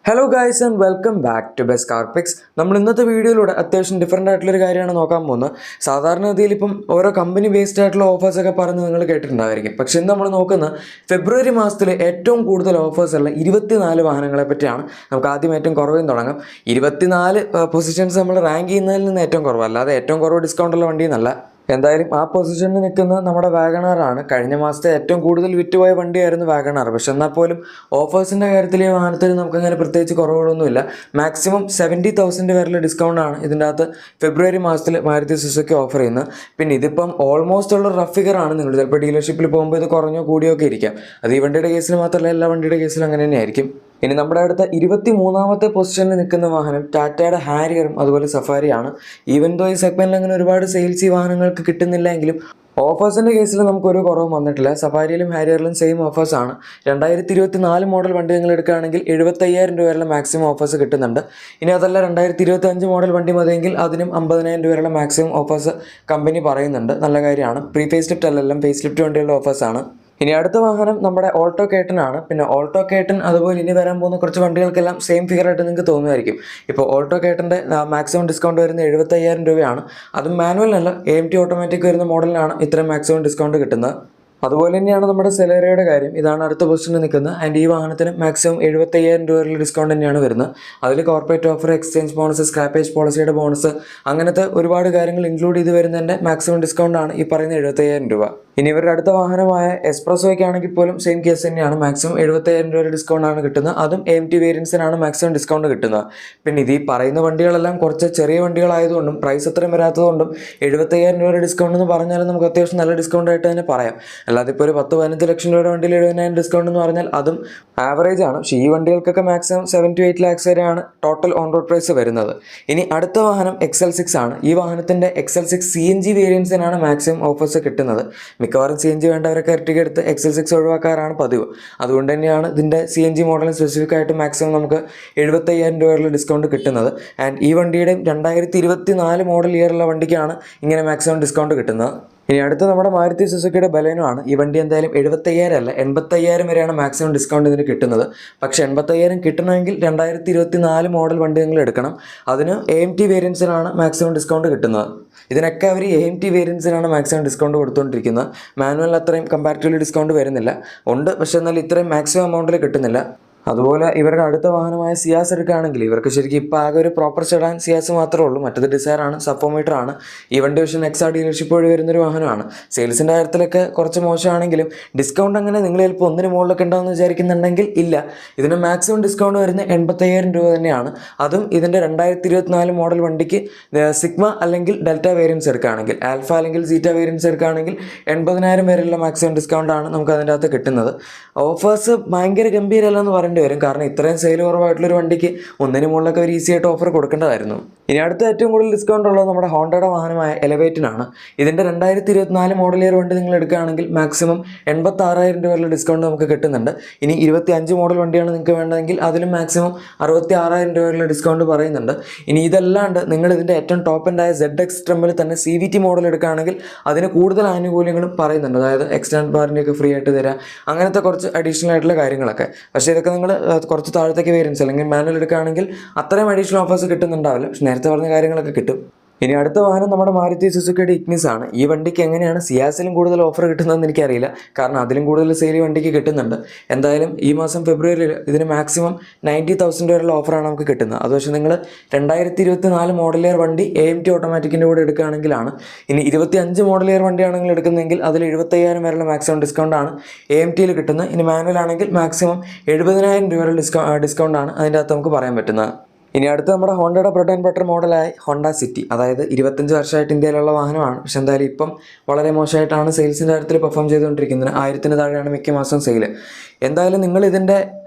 Hello guys and welcome back to best car picks. നമ്മൾ ഇന്നത്തെ വീഡിയോയിലൂടെ അത്യാവശ്യം ഡിഫറൻ്റ് ആയിട്ടുള്ളൊരു കാര്യമാണ് നോക്കാൻ പോകുന്നത്. സാധാരണഗതിയിൽ ഇപ്പം ഓരോ കമ്പനി ബേസ്ഡ് ആയിട്ടുള്ള ഓഫേഴ്സൊക്കെ പറഞ്ഞ് നിങ്ങൾ കേട്ടിട്ടുണ്ടായിരിക്കും. പക്ഷേ ഇന്ന് നമ്മൾ നോക്കുന്നത് ഫെബ്രുവരി മാസത്തിൽ ഏറ്റവും കൂടുതൽ ഓഫേഴ്സുള്ള 24 വാഹനങ്ങളെ പറ്റിയാണ്. നമുക്ക് ആദ്യം ഏറ്റവും കുറവിൽ തുടങ്ങാം. 24 പൊസിഷൻസ് നമ്മൾ റാങ്ക് ചെയ്യുന്നതിൽ നിന്ന് ഏറ്റവും കുറവ്, അല്ലാതെ ഏറ്റവും കുറവ് ഡിസ്കൗണ്ടുള്ള വണ്ടി എന്നല്ല. എന്തായാലും ആ പൊസിഷനിൽ നിൽക്കുന്ന നമ്മുടെ വാഗണാറാണ്. കഴിഞ്ഞ മാസത്തെ ഏറ്റവും കൂടുതൽ വിറ്റുപോയ വണ്ടിയായിരുന്നു വാഗണാർ. പക്ഷെ എന്നാൽ പോലും ഓഫേഴ്സിൻ്റെ കാര്യത്തിൽ ഈ വാഹനത്തിന് നമുക്കങ്ങനെ പ്രത്യേകിച്ച് കുറവുകളൊന്നുമില്ല. മാക്സിമം 70,000 വരെയുള്ള ഡിസ്കൗണ്ടാണ് ഇതിൻ്റെ അകത്ത് ഫെബ്രുവരി മാസത്തിൽ മാരുതി സുസുക്കി ഓഫർ ചെയ്യുന്നത്. പിന്നെ ഇതിപ്പം ഓൾമോസ്റ്റ് ഉള്ള റഫ് ഫിഗറാണ്. നിങ്ങൾ ചിലപ്പോൾ ഡീലർഷിപ്പിൽ പോകുമ്പോൾ ഇത് കുറഞ്ഞോ കൂടിയോ ഒക്കെ ഇരിക്കാം. അത് ഈ വണ്ടിയുടെ കേസിൽ മാത്രമല്ല, എല്ലാ വണ്ടിയുടെ കേസിലും അങ്ങനെ തന്നെയായിരിക്കും. ഇനി നമ്മുടെ അടുത്ത 23ാമത്തെ പൊസിഷനിൽ നിൽക്കുന്ന വാഹനം ടാറ്റയുടെ ഹാരിയറും അതുപോലെ സഫാരിയാണ്. ഈവൻ ദോ ഈ സെഗ്മെന്റിൽ അങ്ങനെ ഒരുപാട് സെയിൽസ് ഈ വാഹനങ്ങൾക്ക് കിട്ടുന്നില്ല എങ്കിലും ഓഫേഴ്സിൻ്റെ കേസിൽ നമുക്കൊരു കുറവും വന്നിട്ടില്ല. സഫാരിയിലും ഹാരിയറിലും സെയിം ഓഫേഴ്സാണ്. 2024 മോഡൽ വണ്ടി നിങ്ങൾ എടുക്കുകയാണെങ്കിൽ 75,000 രൂപയുള്ള മാക്സിമം ഓഫേഴ്സ് കിട്ടുന്നുണ്ട്. ഇനി അതല്ല 2025 മോഡൽ വണ്ടി മതിയെങ്കിൽ അതിനും 50,000 രൂപയുള്ള മാക്സിമം ഓഫേഴ്സ് കമ്പനി പറയുന്നുണ്ട്. നല്ല കാര്യമാണ്. പ്രീ ഫേസ് ലിഫ്റ്റ് അല്ലെല്ലാം ഫേസ് ലിഫ്റ്റ് വണ്ടികളുടെ ഓഫേഴ്സാണ്. ഇനി അടുത്ത വാഹനം നമ്മുടെ ഓൾട്ടോ കേട്ടനാണ്. പിന്നെ ഓൾട്ടോ കേട്ടൻ അതുപോലെ ഇനി വരാൻ പോകുന്ന കുറച്ച് വണ്ടികൾക്കെല്ലാം സെയിം ഫിഗർ ആയിട്ട് നിങ്ങൾക്ക് തോന്നുമായിരിക്കും. ഇപ്പോൾ ഓൾട്ടോ കേട്ടൻ്റെ മാക്സിമം ഡിസ്കൗണ്ട് വരുന്നത് 75,000 രൂപയാണ്. അതും മാനുവലിനല്ല, AMT ഓട്ടോമാറ്റിക് വരുന്ന മോഡലിനാണ് ഇത്രയും മാക്സിമം ഡിസ്കൗണ്ട് കിട്ടുന്നത്. അതുപോലെ തന്നെയാണ് നമ്മുടെ സെലേറിയയുടെ കാര്യം. ഇതാണ് അടുത്ത പൊസിഷനിൽ നിൽക്കുന്നത്. ആൻഡ് ഈ വാഹനത്തിന് മാക്സിമം 75,000 രൂപയുള്ള ഡിസ്കൗണ്ട് തന്നെയാണ് വരുന്നത്. അതിൽ corporate offer, exchange bonus, scrappage പോളിസിയുടെ ബോണസ്, അങ്ങനത്തെ ഒരുപാട് കാര്യങ്ങൾ ഇൻക്ലൂഡ് ചെയ്ത് വരുന്നതിൻ്റെ മാക്സിമം ഡിസ്കൗണ്ടാണ് ഈ പറയുന്ന 75,000 രൂപ. ഇനി ഇവരുടെ അടുത്ത വാഹനമായ എക്സ്പ്രസോയ്ക്ക് ആണെങ്കിൽ പോലും സെയിം കേസ് തന്നെയാണ്. മാക്സിമം 75,000 രൂപയുടെ ഡിസ്കൗണ്ടാണ് കിട്ടുന്നത്. അതും AMT വേരിയൻസിനാണ് മാക്സിമം ഡിസ്കൗണ്ട് കിട്ടുന്നത്. പിന്നെ ഇത് ഈ പറയുന്ന വണ്ടികളെല്ലാം കുറച്ച് ചെറിയ വണ്ടികളായതുകൊണ്ടും പ്രൈസ് അത്രയും വരാത്തതുകൊണ്ടും 75,000 രൂപയുടെ ഡിസ്കൗണ്ട് എന്ന് പറഞ്ഞാലും നമുക്ക് അത്യാവശ്യം നല്ല ഡിസ്കൗണ്ട് ആയിട്ട് തന്നെ പറയാം. അല്ലാതെ ഇപ്പോൾ ഒരു 10-15 ലക്ഷം രൂപയുടെ വണ്ടിയിൽ 70,000 ഡിസ്കൗണ്ട് എന്ന് പറഞ്ഞാൽ അതും ആവറേജ് ആണ്. പക്ഷേ ഈ വണ്ടികൾക്കൊക്കെ മാക്സിമം 7 to 8 lakhs വരെയാണ് ടോട്ടൽ ഓൺ റോഡ് പ്രൈസ് വരുന്നത്. ഇനി അടുത്ത വാഹനം XL6 ആണ്. ഈ വാഹനത്തിൻ്റെ XL6 CNG വേരിയൻസിനാണ് മാക്സിമം ഓഫേഴ്സ് കിട്ടുന്നത്. മിക്കവാറും CNG വേണ്ടവരൊക്കെ ഇരട്ടിക്ക് എടുത്ത് XL6 ഒഴിവാക്കാറാണ് പതിവ്. അതുകൊണ്ട് തന്നെയാണ് ഇതിൻ്റെ CNG മോഡലിന് സ്പെസിഫിക് ആയിട്ട് മാക്സിമം നമുക്ക് 75,000 രൂപയുള്ള ഡിസ്കൗണ്ട് കിട്ടുന്നത്. ആൻഡ് ഈ വണ്ടിയുടെയും 2024 മോഡൽ ഇയറുള്ള വണ്ടിക്കാണ് ഇങ്ങനെ മാക്സിമം ഡിസ്കൗണ്ട് കിട്ടുന്നത്. ഇനി അടുത്ത നമ്മുടെ മാരുതി സുസുക്കിയുടെ ബലേനോ ആണ്. ഈ വണ്ടി എന്തായാലും 75,000 അല്ല 85,000 വരെയാണ് മാക്സിമം ഡിസ്കൗണ്ട് ഇതിന് കിട്ടുന്നത്. പക്ഷേ 85,000 കിട്ടണമെങ്കിൽ 2024 മോഡൽ വണ്ടി നിങ്ങൾ എടുക്കണം. അതിന് AMT വേരിയൻസിനാണ് മാക്സിമം ഡിസ്കൗണ്ട് കിട്ടുന്നത്. ഇതിനൊക്കെ അവർ AMT വേരിയൻസിനാണ് മാക്സിമം ഡിസ്കൗണ്ട് കൊടുത്തുകൊണ്ടിരിക്കുന്നത്. മാനുവൽ അത്രയും കമ്പാരിറ്റീവ്ലി ഡിസ്കൗണ്ട് വരുന്നില്ല. ഉണ്ട്, പക്ഷേ എന്നാൽ ഇത്രയും മാക്സിമം എമൗണ്ടിൽ കിട്ടുന്നില്ല. അതുപോലെ ഇവരുടെ അടുത്ത വാഹനമായ സിയാസ് എടുക്കുകയാണെങ്കിൽ ഇവർക്ക് ശരിക്കും ഇപ്പോൾ ആകെ ഒരു പ്രോപ്പർ സെഡാൻ സിയാസ് മാത്രമേ ഉള്ളൂ. മറ്റത് ഡിസയറാണ്, സപ്പോമീറ്റർ ആണ്. ഈ വണ്ടി പക്ഷേ നെക്സാ ഡീലർഷിപ്പ് വഴി വരുന്നൊരു വാഹനമാണ്. സെയിൽസിൻ്റെ കാര്യത്തിലൊക്കെ കുറച്ച് മോശമാണെങ്കിലും ഡിസ്കൗണ്ട് അങ്ങനെ നിങ്ങൾ ചിലപ്പോൾ ഒന്നിന് മുകളിലൊക്കെ ഉണ്ടാവുമെന്ന് വിചാരിക്കുന്നുണ്ടെങ്കിൽ ഇല്ല. ഇതിന് മാക്സിമം ഡിസ്കൗണ്ട് വരുന്നത് 85,000 രൂപ തന്നെയാണ്. അതും ഇതിൻ്റെ 2024 മോഡൽ വണ്ടിക്ക് സിഗ്മ അല്ലെങ്കിൽ ഡെൽറ്റ വേരിയൻസ് എടുക്കുകയാണെങ്കിൽ, ആൽഫ അല്ലെങ്കിൽ സീറ്റ വേരിയൻസ് എടുക്കുകയാണെങ്കിൽ 80,000 വരെയുള്ള മാക്സിമം ഡിസ്കൗണ്ടാണ് നമുക്ക് അതിൻ്റെ അകത്ത് കിട്ടുന്നത്. ഓഫേഴ്സ് ഭയങ്കര ഗംഭീരമല്ലെന്ന് പറയേണ്ടി വരും. കാരണം ഇത്രയും സെയിൽ കുറവായിട്ടുള്ളൊരു വണ്ടിക്ക് ഒന്നിന് മുകളിലൊക്കെ ഒരു ഈസി ആയിട്ട് ഓഫർ കൊടുക്കേണ്ടതായിരുന്നു. ഇനി അടുത്ത ഏറ്റവും കൂടുതൽ ഡിസ്കൗണ്ട് ഉള്ളത് നമ്മുടെ ഹോണ്ടയുടെ വാഹനമായ എലവേറ്റിനാണ്. ഇതിൻ്റെ 2024 മോഡൽ ഇയർ വണ്ടി നിങ്ങൾ എടുക്കുകയാണെങ്കിൽ മാക്സിമം 86,000 രൂപയുള്ള ഡിസ്കൗണ്ട് നമുക്ക് കിട്ടുന്നുണ്ട്. ഇനി 25 മോഡൽ വണ്ടിയാണ് നിങ്ങൾക്ക് വേണ്ടതെങ്കിൽ അതിലും മാക്സിമം 66,000 രൂപയുള്ള ഡിസ്കൗണ്ട് പറയുന്നുണ്ട്. ഇനി ഇതല്ലാണ്ട് നിങ്ങൾ ഇതിൻ്റെ ഏറ്റവും ടോപ്പ് എൻഡായ ZX ട്രിമ്മിൽ തന്നെ CVT മോഡൽ എടുക്കുകയാണെങ്കിൽ അതിന് കൂടുതൽ ആനുകൂല്യങ്ങളും പറയുന്നുണ്ട്. അതായത് എക്സ്റ്റൻഡ് വാറന്റിയൊക്കെ ഫ്രീ ആയിട്ട് തരാം, അങ്ങനത്തെ കുറച്ച് അഡീഷണൽ ആയിട്ടുള്ള കാര്യങ്ങളൊക്കെ. പക്ഷേ ഇതൊക്കെ നിങ്ങൾ കുറച്ച് താഴത്തേക്ക് വേരിയൻസ് അല്ലെങ്കിൽ മാനുവൽ എടുക്കുകയാണെങ്കിൽ അത്രയും അഡീഷണൽ ഓഫേഴ്സ് കിട്ടുന്നുണ്ടാവില്ല. പക്ഷേ നേരത്തെ പറഞ്ഞ കാര്യങ്ങളൊക്കെ കിട്ടും. ഇനി അടുത്ത വാഹനം നമ്മുടെ മാരുതി സുസുക്കിയുടെ ഇഗ്നിസ് ആണ്. ഈ വണ്ടിക്ക് എങ്ങനെയാണ് സിയാസിലും കൂടുതൽ ഓഫർ കിട്ടുന്നതെന്ന് എനിക്കറിയില്ല. കാരണം അതിലും കൂടുതൽ സെയിൽ വണ്ടിക്ക് കിട്ടുന്നുണ്ട്. എന്തായാലും ഈ മാസം ഫെബ്രുവരിയിൽ ഇതിന് മാക്സിമം 90,000 വരെയുള്ള ഓഫറാണ് നമുക്ക് കിട്ടുന്നത്. അത് പക്ഷേ നിങ്ങൾ 2024 മോഡൽ ഇയർ വണ്ടി AMT ഓട്ടോമാറ്റിക്കിൻ്റെ കൂടെ എടുക്കുകയാണെങ്കിലാണ്. ഇനി 25 മോഡൽ ഇയർ വണ്ടിയാണ് നിങ്ങൾ എടുക്കുന്നതെങ്കിൽ അതിൽ 75,000 വരെയുള്ള മാക്സിമം ഡിസ്കൗണ്ടാണ് AMTയിൽ കിട്ടുന്നത്. ഇനി മാനുവൽ ആണെങ്കിൽ മാക്സിമം 70,000 രൂപയുടെ ഡിസ്കൗണ്ടാണ് അതിൻ്റെ അകത്ത് നമുക്ക് പറയാൻ പറ്റുന്നത്. ഇനി അടുത്ത് നമ്മുടെ ഹോണ്ടയുടെ ബ്രെഡ് ആൻഡ് ബട്ടർ മോഡലായ ഹോണ്ട സിറ്റി, അതായത് 25 വർഷമായിട്ട് ഇന്ത്യയിലുള്ള വാഹനമാണ്. പക്ഷെ എന്തായാലും ഇപ്പം വളരെ മോശമായിട്ടാണ് സെയിൽസിൻ്റെ കാര്യത്തിൽ പെർഫോം ചെയ്തുകൊണ്ടിരിക്കുന്നത്. 1000-ന് താഴെയാണ് മിക്ക മാസം സെയിൽ. എന്തായാലും നിങ്ങൾ ഇതിൻ്റെ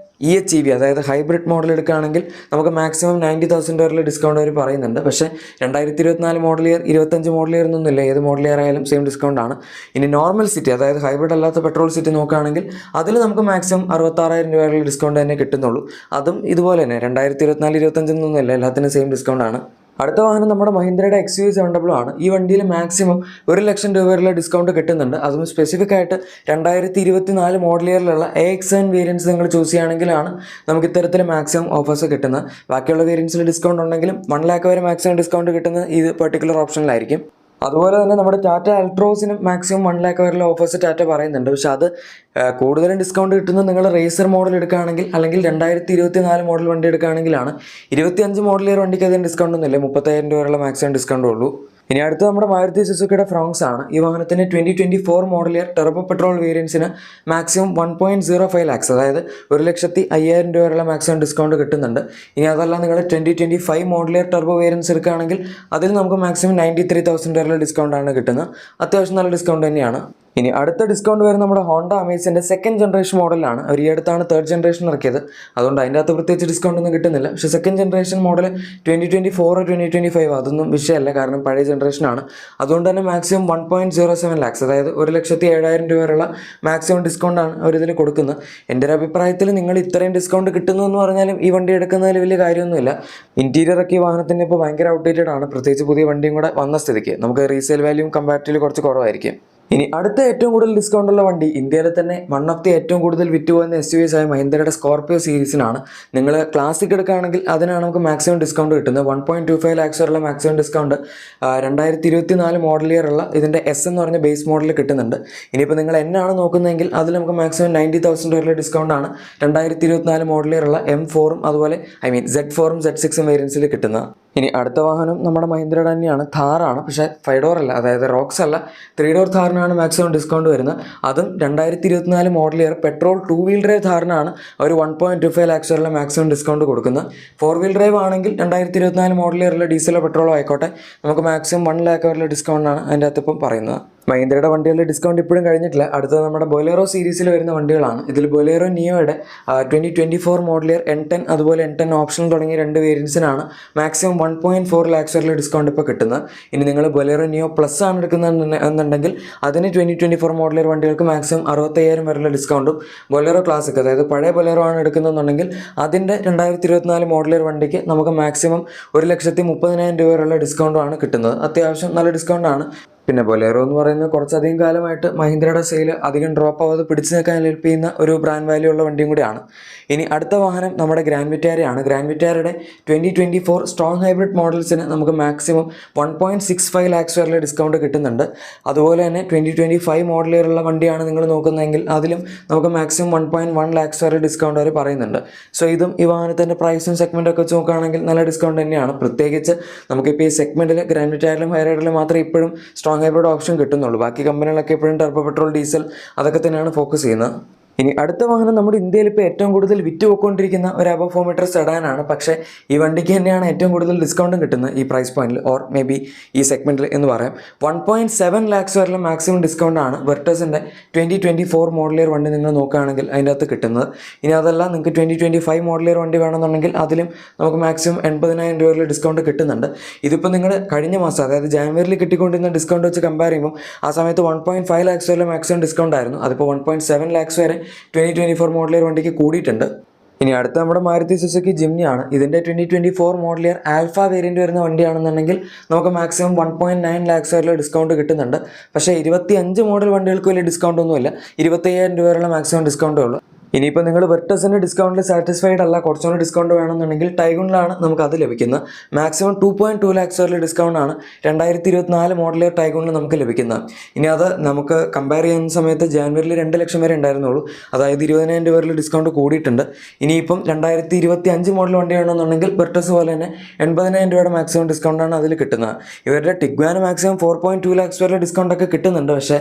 EHEV അതായത് ഹൈബ്രിഡ് മോഡൽ എടുക്കുകയാണെങ്കിൽ നമുക്ക് മാക്സിമം 90,000 വരെയുള്ള ഡിസ്കൗണ്ട് അവർ പറയുന്നുണ്ട്. പക്ഷേ 2024 മോഡൽ ഇയർ 25 മോഡൽ ഇയർ എന്നൊന്നുമില്ല. ഏത് മോഡൽ ഇയർ ആയാലും സെയിം ഡിസ്കൗണ്ടാണ്. ഇനി നോർമൽ സിറ്റി അതായത് ഹൈബ്രിഡ് അല്ലാത്ത പെട്രോൾ സിറ്റി നോക്കുകയാണെങ്കിൽ അതിൽ നമുക്ക് മാക്സിമം 66,000 രൂപ വരെയുള്ള ഡിസ്കൗണ്ട് തന്നെ കിട്ടുന്നുള്ളൂ. അതും ഇതുപോലെ തന്നെ 2024-25 എന്നൊന്നുമില്ല, എല്ലാത്തിനും സെയിം ഡിസ്കൗണ്ടാണ്. അടുത്ത വാഹനം നമ്മുടെ മഹീന്ദ്രയുടെ XUV700 ആണ്. ഈ വണ്ടിയിൽ മാക്സിമം 1,00,000 രൂപ വരെയുള്ള ഡിസ്കൗണ്ട് കിട്ടുന്നുണ്ട്. അതും സ്പെസിഫിക് ആയിട്ട് 2024 മോഡൽ ഇയറിലുള്ള AX7 വേരിയൻസ് നിങ്ങൾ ചൂസ് ചെയ്യുകയാണെങ്കിലാണ് നമുക്ക് ഇത്തരത്തിൽ മാക്സിമം ഓഫേഴ്സ് കിട്ടുന്നത്. ബാക്കിയുള്ള വേരിയൻസിൽ ഡിസ്കൗണ്ട് ഉണ്ടെങ്കിലും 1 lakh വരെ മാക്സിമം ഡിസ്കൗണ്ട് കിട്ടുന്നത് ഈ പെർട്ടിക്കുലർ ഓപ്ഷനിലായിരിക്കും. അതുപോലെ തന്നെ നമ്മുടെ ടാറ്റ അൾട്രോസിനും മാക്സിമം 1 lakh വരെയുള്ള ഓഫേഴ്സ് ടാറ്റ പറയുന്നുണ്ട്. പക്ഷെ അത് കൂടുതലും ഡിസ്കൗണ്ട് കിട്ടുന്നത് നിങ്ങൾ റേസർ മോഡൽ എടുക്കുകയാണെങ്കിൽ അല്ലെങ്കിൽ 2024 മോഡൽ വണ്ടി എടുക്കുകയാണെങ്കിലാണ്. 25 മോഡൽ ഇയർ വണ്ടിക്ക് അധികം ഡിസ്കൗണ്ട് ഒന്നുമില്ല, 35,000 രൂപ വരെയുള്ള മാക്സിമം ഡിസ്കൗണ്ട് ഉള്ളൂ. ഇനി അടുത്ത് നമ്മുടെ മാരുതി സുസുക്കിയുടെ ഫ്രോങ്സ് ആണ്. ഈ വാഹനത്തിന് 2024 മോഡൽ ഇയർ ടെർബോ പെട്രോൾ വേരിയൻസിന് മാക്സിമം 1.05 lakhs, അതായത് 1,05,000 രൂപ വരെയുള്ള മാക്സിമം ഡിസ്കൗണ്ട് കിട്ടുന്നുണ്ട്. ഇനി അതല്ല നിങ്ങൾ 2025 മോഡൽ ഇയർ ടെർബോ വേരിയൻസ് എടുക്കുകയാണെങ്കിൽ അതിൽ നമുക്ക് മാക്സിമം 93,000 വരെയുള്ള ഡിസ്കൗണ്ടാണ് കിട്ടുന്നത്. അത്യാവശ്യം നല്ല ഡിസ്കൗണ്ട് തന്നെയാണ്. ഇനി അടുത്ത ഡിസ്കൗണ്ട് വരുന്നത് നമ്മുടെ ഹോണ്ട അമേസിൻ്റെ 2nd ജനറേഷൻ മോഡലാണ്. അവർ ഈ അടുത്താണ് 3rd ജനറേഷൻ ഇറക്കിയത്. അതുകൊണ്ട് അതിൻ്റെ അകത്ത് പ്രത്യേകിച്ച് ഡിസ്കൗണ്ട് ഒന്നും കിട്ടുന്നില്ല. പക്ഷേ 2nd ജനറേഷൻ മോഡൽ 2024 2025 അതൊന്നും വിഷയമല്ല, കാരണം പഴയ ജനറേഷനാണ്. അതുകൊണ്ട് തന്നെ മാക്സിമം 1.07 lakhs, അതായത് 1,07,000 രൂപ വരെയുള്ള മാക്സിമം ഡിസ്കൗണ്ടാണ് അവരിതിൽ കൊടുക്കുന്നത്. എൻ്റെ ഒരു അഭിപ്രായത്തിൽ നിങ്ങൾ ഇത്രയും ഡിസ്കൗണ്ട് കിട്ടുന്നതെന്ന് പറഞ്ഞാലും ഈ വണ്ടി എടുക്കുന്നതിൽ വലിയ കാര്യമൊന്നുമില്ല. ഇൻറ്റീരിയർ ഒക്കെ ഈ വാഹനത്തിൻ്റെ ഇപ്പോൾ ഭയങ്കര ഔട്ട്ഡേറ്റഡ് ആണ്, പ്രത്യേകിച്ച് പുതിയ വണ്ടിയും കൂടെ വന്ന സ്ഥിതിക്ക് നമുക്ക് റീസെയിൽ വാല്യൂം കമ്പാരിറ്റീവ്ലി കുറച്ച് കുറവായിരിക്കും. ഇനി അടുത്ത ഏറ്റവും കൂടുതൽ ഡിസ്കൗണ്ട് ഉള്ള വണ്ടി ഇന്ത്യയിലെ തന്നെ വൺ ഓഫ് ദി ഏറ്റവും കൂടുതൽ വിറ്റുപോകുന്ന SUVs ആയ മഹീന്ദ്രയുടെ സ്കോർപിയോ സീരീസിനാണ്. നിങ്ങൾ ക്ലാസിക് എടുക്കുകയാണെങ്കിൽ അതിനാണ് നമുക്ക് മാക്സിമം ഡിസ്കൗണ്ട് കിട്ടുന്നത്. 1.25 lakhs വരെയുള്ള മാക്സിമം ഡിസ്കൗണ്ട് 2024 മോഡൽ ഇയർ ഉള്ള ഇതിൻ്റെ S എന്ന് പറഞ്ഞ ബേസ് മോഡലിൽ കിട്ടുന്നുണ്ട്. ഇനിയിപ്പോൾ നിങ്ങൾ എന്നാണ് നോക്കുന്നതെങ്കിൽ അതിൽ നമുക്ക് മാക്സിമം 90,000 വരെയുള്ള ഡിസ്കൗണ്ടാണ് 2024 മോഡൽ ഇയർ ഉള്ള M4ഉം അതുപോലെ Z4ഉം Z6ഉം വേരിയൻസിൽ കിട്ടുന്നത്. ഇനി അടുത്ത വാഹനം നമ്മുടെ മഹീന്ദ്രയുടെ തന്നെയാണ്, ഥാറാണ്. പക്ഷേ 5 door അല്ല, അതായത് റോക്സ് അല്ല, 3 door ഥാറിനാണ് മാക്സിമം ഡിസ്കൗണ്ട് വരുന്നത്. അതും 2024 model year petrol 2 wheel drive ഥാറിനാണ് ഒരു 1.25 lakhs വരെയുള്ള മാക്സിമം ഡിസ്കൗണ്ട് കൊടുക്കുന്നത്. 4 wheel ഡ്രൈവ് ആണെങ്കിൽ 2024 മോഡൽ ഇയറിലെ ഡീസലോ പെട്രോളോ ആയിക്കോട്ടെ നമുക്ക് മാക്സിമം 1 lakh വരെയുള്ള ഡിസ്കൗണ്ടാണ് അതിൻ്റെ അകത്ത് ഇപ്പം പറയുന്നത്. മഹീന്ദ്രയുടെ വണ്ടികളുടെ ഡിസ്കൗണ്ട് ഇപ്പോഴും കഴിഞ്ഞിട്ടില്ല. അടുത്തത് നമ്മുടെ ബൊലേറോ സീരീസിൽ വരുന്ന വണ്ടികളാണ്. ഇതിൽ ബൊലേറോ നിയോയുടെ 2024 മോഡൽ ഇയർ N10 അതുപോലെ N10 ഓപ്ഷണൽ തുടങ്ങിയ 2 വേരിയൻസിനാണ് മാക്സിമം 1.4 lakhs വരെയുള്ള ഡിസ്കൗണ്ട് ഇപ്പോൾ കിട്ടുന്നത്. ഇനി നിങ്ങൾ ബൊലേറോ നിയോ പ്ലസ് ആണ് എടുക്കുന്നതെന്നുണ്ടെങ്കിൽ അതിന് 2024 മോഡൽ ഇയർ വണ്ടികൾക്ക് മാക്സിമം 65,000 വരെയുള്ള ഡിസ്കൗണ്ടും, ബൊലേറോ ക്ലാസിക് അതായത് പഴയ ബൊലേറോ ആണ് എടുക്കുന്നതെന്നുണ്ടെങ്കിൽ അതിൻ്റെ 2024 മോഡൽ ഇയർ വണ്ടിക്ക് നമുക്ക് മാക്സിമം 1,30,000 രൂപ വരെയുള്ള ഡിസ്കൗണ്ടുമാണ് കിട്ടുന്നത്. അത്യാവശ്യം നല്ല ഡിസ്കൗണ്ടാണ്. പിന്നെ ബൊലേറോ എന്ന് പറയുന്നത് കുറച്ചധികം കാലമായിട്ട് മഹീന്ദ്രയുടെ സെയിൽ അധികം ഡ്രോപ്പ് ആവാതെ പിടിച്ചു നിൽക്കാൻ ഹെൽപ്പ് ചെയ്യുന്ന ഒരു ബ്രാൻഡ് വാല്യൂ ഉള്ള വണ്ടിയും കൂടിയാണ്. ഇനി അടുത്ത വാഹനം നമ്മുടെ ഗ്രാൻഡ് വിറ്റാരയാണ്. ഗ്രാൻഡ് വിറ്റാരയുടെ 2024 സ്ട്രോങ് ഹൈബ്രിഡ് മോഡൽസിന് നമുക്ക് മാക്സിമം 1.65 lakhs വരെയുള്ള ഡിസ്കൗണ്ട് കിട്ടുന്നുണ്ട്. അതുപോലെ തന്നെ 2025 മോഡൽ ഇയറുള്ള വണ്ടിയാണ് നിങ്ങൾ നോക്കുന്നതെങ്കിൽ അതിലും നമുക്ക് മാക്സിമം 1.1 lakhs വരെ ഡിസ്കൗണ്ട് അവർ പറയുന്നുണ്ട്. സോ ഇതും ഈ വാഹനത്തിൻ്റെ പ്രൈസും സെഗ്മെൻറ്റും ഒക്കെ വെച്ച് നോക്കുകയാണെങ്കിൽ നല്ല ഡിസ്കൗണ്ട് തന്നെയാണ്. പ്രത്യേകിച്ച് നമുക്കിപ്പോൾ ഈ സെഗ്മെൻറ്റിൽ ഗ്രാൻഡ് വിറ്റാരയിലും ഹൈറൈഡിലും മാത്രമേ ഇപ്പോഴും സ്ട്രോങ് ഹൈബ്രിഡ് ഓപ്ഷൻ കിട്ടുന്നുള്ളൂ. ബാക്കി കമ്പനികളൊക്കെ എപ്പോഴും ടർബോ പെട്രോൾ, ഡീസൽ അതൊക്കെ തന്നെയാണ് ഫോക്കസ് ചെയ്യുന്നത്. ഇനി അടുത്ത വാഹനം നമ്മുടെ ഇന്ത്യയിൽ ഇപ്പോൾ ഏറ്റവും കൂടുതൽ വിറ്റുപോയിക്കൊണ്ടിരിക്കുന്ന ഒരു അബവ് 4 meter സെഡാനാണ്. പക്ഷേ ഈ വണ്ടിക്ക് തന്നെയാണ് ഏറ്റവും കൂടുതൽ ഡിസ്കൗണ്ടും കിട്ടുന്നത് ഈ പ്രൈസ് പോയിന്റിൽ, ഓർ മേ ബി ഈ സെഗ്മെൻറ്റിൽ എന്ന് പറയാം. 1.7 lakhs വരെയുള്ള മാക്സിമം ഡിസ്കൗണ്ടാണ് വെർട്ടസിൻ്റെ 2024 മോഡൽ ഇയർ വണ്ടി നിങ്ങൾ നോക്കുകയാണെങ്കിൽ അതിൻ്റെ അകത്ത് കിട്ടുന്നത്. ഇനി അതല്ല നിങ്ങൾക്ക് 2025 മോഡൽ ഇയർ വണ്ടി വേണമെന്നുണ്ടെങ്കിൽ അതിലും നമുക്ക് മാക്സിമം 80,000 രൂപ വരെ ഡിസ്കൗണ്ട് കിട്ടുന്നുണ്ട്. ഇതിപ്പോൾ നിങ്ങൾ കഴിഞ്ഞ മാസം അതായത് ജാനുവരിയിൽ കിട്ടിക്കൊണ്ടിരുന്ന ഡിസ്കൗണ്ട് വെച്ച് കമ്പയർ ചെയ്യുമ്പോൾ ആ സമയത്ത് 1.5 lakhs വരെ മാക്സിമം ഡിസ്കൗണ്ട് ആയിരുന്നു. അതിപ്പോൾ 1.7 lakhs വരെ 2024 മോഡൽ ഇയർ വണ്ടിക്ക് കൂടിയിട്ടുണ്ട്. ഇനി അടുത്ത നമ്മുടെ മാരുതി സുസുക്കി ജിംനിയാണ്. ഇതിൻ്റെ 2024 മോഡൽ ഇയർ ആൽഫ വേരിയൻറ്റ് വരുന്ന വണ്ടിയാണെന്നുണ്ടെങ്കിൽ നമുക്ക് മാക്സിമം 1.9 lakhs വരെയുള്ള ഡിസ്കൗണ്ട് കിട്ടുന്നുണ്ട്. പക്ഷേ 25 മോഡൽ വണ്ടികൾക്ക് വലിയ ഡിസ്കൗണ്ട് ഒന്നുമില്ല, 25,000 രൂപ വരെയുള്ള മാക്സിമം ഡിസ്കൗണ്ടേ ഉള്ളൂ. ഇനിയിപ്പോൾ നിങ്ങൾ വെർട്ടസിൻ്റെ ഡിസ്കൗണ്ടിൽ സാറ്റിസ്ഫൈഡ് അല്ല, കുറച്ചുകൂടി ഡിസ്കൗണ്ട് വേണമെന്നുണ്ടെങ്കിൽ ടൈഗുണിലാണ് നമുക്ക് അത് ലഭിക്കുന്നത്. മാക്സിമം 2.2 lakhs വരെയുള്ള ഡിസ്കൗണ്ടാണ് 2024 മോഡൽ ഇയർ ടൈഗുണിൽ നമുക്ക് ലഭിക്കുന്നത്. ഇനി അത് നമുക്ക് കമ്പയർ ചെയ്യുന്ന സമയത്ത് ജാനുവരിയിൽ 2 ലക്ഷം വരെ ഉണ്ടായിരുന്നുള്ളൂ, അതായത് 20,000 രൂപ വരെയുള്ള ഡിസ്കൗണ്ട് കൂടിയിട്ടുണ്ട്. ഇനിയിപ്പം 2025 മോഡൽ വണ്ടിയാണെന്നുണ്ടെങ്കിൽ വെർട്ടസ് പോലെ തന്നെ 80,000 രൂപയുടെ മാക്സിമം ഡിസ്കൗണ്ടാണ് അതിൽ കിട്ടുന്നത്. ഇവരുടെ ടിഗ്വാന് മാക്സിമം 4.2 lakhs വരെ ഡിസ്കൗണ്ടൊക്കെ കിട്ടുന്നുണ്ട്. പക്ഷേ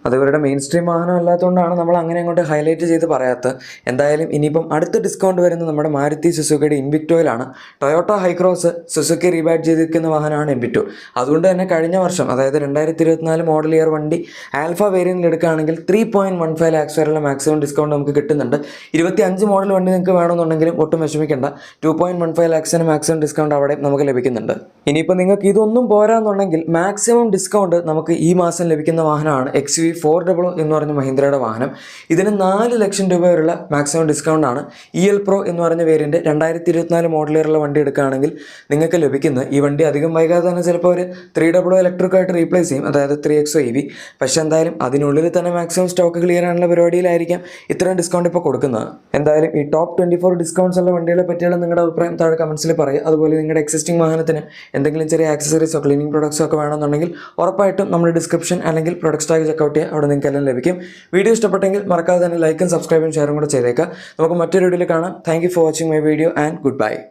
അത് ഇവരുടെ മെയിൻ സ്ട്രീം വാഹനം അല്ലാത്തതുകൊണ്ടാണ് നമ്മൾ അങ്ങനെ അങ്ങോട്ട് ഹൈലൈറ്റ് ചെയ്ത് പറയാത്തത്. എന്തായാലും ഇനിയിപ്പം അടുത്ത ഡിസ്കൗണ്ട് വരുന്നത് നമ്മുടെ മാരുതി സുസുക്കിയുടെ ഇൻവിക്ടോയിലാണ്. ടൊയോട്ട ഹൈക്രോസ് സുസുക്കി റീബാറ്റ് ചെയ്തിരിക്കുന്ന വാഹനമാണ് ഇൻവിക്ടോ. അതുകൊണ്ട് തന്നെ കഴിഞ്ഞ വർഷം അതായത് 2024 മോഡൽ ഇയർ വണ്ടി ആൽഫ വേരിയൻറ്റിൽ എടുക്കുകയാണെങ്കിൽ 3.15 lakhs വരെയുള്ള മാക്സിമം ഡിസ്കൗണ്ട് നമുക്ക് കിട്ടുന്നുണ്ട്. 25 മോഡൽ വണ്ടി നിങ്ങൾക്ക് വേണമെന്നുണ്ടെങ്കിലും ഒട്ടും വിഷമിക്കേണ്ട, 2.15 lakhsന് മാക്സിമം ഡിസ്കൗണ്ട് അവിടെ നമുക്ക് ലഭിക്കുന്നുണ്ട്. ഇനിയിപ്പോൾ നിങ്ങൾക്ക് ഇതൊന്നും പോരാന്നുണ്ടെങ്കിൽ മാക്സിമം ഡിസ്കൗണ്ട് നമുക്ക് ഈ മാസം ലഭിക്കുന്ന വാഹനമാണ് XUV XUV400 എന്ന് പറഞ്ഞ മഹീന്ദ്രയുടെ വാഹനം. ഇതിന് 4 ലക്ഷം രൂപ വരെയുള്ള മാക്സിമം ഡിസ്കൗണ്ട് ആണ് EL Pro എന്ന് പറഞ്ഞ വേരിയന്റ് 2024 മോഡൽ ഇയറുള്ള വണ്ടി എടുക്കുകയാണെങ്കിൽ നിങ്ങൾക്ക് ലഭിക്കുന്നത്. ഈ വണ്ടി അധികം വൈകാതെ തന്നെ ചിലപ്പോൾ ഒരു 300 ഇലക്ട്രിക്കായിട്ട് റീപ്ലേസ് ചെയ്യും, അതായത് 3XO EV. പക്ഷെ എന്തായാലും അതിനുള്ളിൽ തന്നെ മാക്സിമം സ്റ്റോക്ക് ക്ലിയർ ആണുള്ള പരിപാടിയിലായിരിക്കാം ഇത്രയും ഡിസ്കൗണ്ട് ഇപ്പോൾ കൊടുക്കുന്നത്. എന്തായാലും ഈ ടോപ്പ് 24 ഡിസ്കൗണ്ട്സ് ഉള്ള വണ്ടികളെ പറ്റിയുള്ള നിങ്ങളുടെ അഭിപ്രായം താഴെ കമൻസിൽ പറയുക. അതുപോലെ നിങ്ങളുടെ എക്സിസ്റ്റിംഗ് വാഹനത്തിന് എന്തെങ്കിലും ചെറിയ ആക്സസറീസോ ക്ലീനിങ് പ്രൊഡക്ട്സോ ഒക്കെ വേണമെന്നുണ്ടെങ്കിൽ ഉറപ്പായിട്ടും നമ്മുടെ ഡിസ്ക്രിപ്ഷൻ അല്ലെങ്കിൽ പ്രൊഡക്റ്റ് ടാഗ് ചെക്കൗട്ട് ചെയ്യുക, അവിടെ നിങ്ങൾക്ക് എല്ലാം ലഭിക്കും. വീഡിയോ ഇഷ്ടപ്പെട്ടെങ്കിൽ മറക്കാതെ തന്നെ ലൈക്കും സബ്സ്ക്രൈബും ഷെയറും കൂടെ ചെയ്തേക്കുക. നമുക്ക് മറ്റൊരു വീഡിയോയിൽ കാണാം. Thank you for watching my video and good bye.